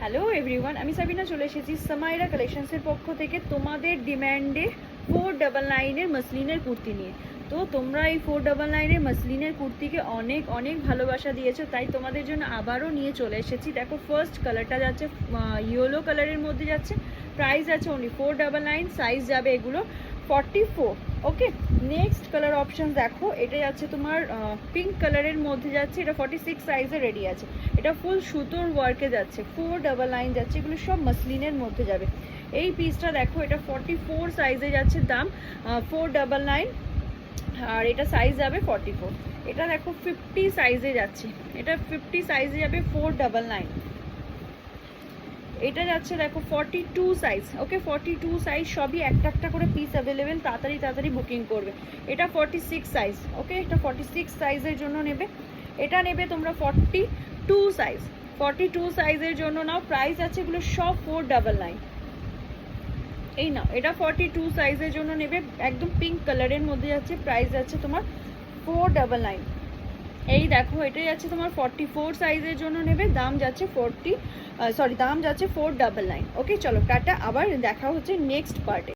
Hello everyone, আমি সাবিনা চলে এসেছি সামাইরা কালেকশনসের পক্ষ থেকে তোমাদের ডিম্যান্ডে 499-এর মসলিনের কুর্তি নিয়ে। তো তোমরা এই 499-এর মসলিনের কুর্তিকে অনেক অনেক ভালোবাসা দিয়েছো, তাই তোমাদের জন্য আবারও নিয়ে চলে এসেছি। দেখো, ফার্স্ট কালারটা যাচ্ছে ইয়েলো কালারের মধ্যে যাচ্ছে, প্রাইস আছে অনলি 499, সাইজ যাবে এগুলো 44। ওকে, নেক্সট কালার অপশন দেখো, এটা যাচ্ছে তোমার পিঙ্ক কালারের মধ্যে যাচ্ছে, এটা 46 সাইজে রেডি আছে। এটা ফুল সুতোর ওয়ার্কে যাচ্ছে, 499 যাচ্ছে, এগুলো সব মসলিনের মধ্যে যাবে। এই পিসটা দেখো, এটা 44 সাইজে যাচ্ছে, দাম 499, আর এটা সাইজ যাবে 44। এটা দেখো 50 সাইজে যাচ্ছে, এটা 50 সাইজে যাবে 499। এটা যাচ্ছে দেখো 42 সাইজ। ওকে, 42 সাইজ, সবই একটা একটা করে পিস অ্যাভেলেবেল, তাড়াতাড়ি তাড়াতাড়ি বুকিং করবে। এটা 46 সাইজ। ওকে, এটা 46 সাইজের জন্য নেবে, এটা নেবে তোমরা 42 সাইজ। 42 সাইজের জন্য নাও, প্রাইস আছে এগুলো সব 499। এই নাও, এটা 42 সাইজের জন্য নেবে, একদম পিঙ্ক কালারের মধ্যে যাচ্ছে, প্রাইস আছে তোমার 499। এই দেখো, এটা যাচ্ছে তোমার 44 সাইজের জন্য নেবে, দাম যাচ্ছে দাম যাচ্ছে 499। ওকে, চলো টাটা, আবার দেখা হচ্ছে নেক্সট পার্টে।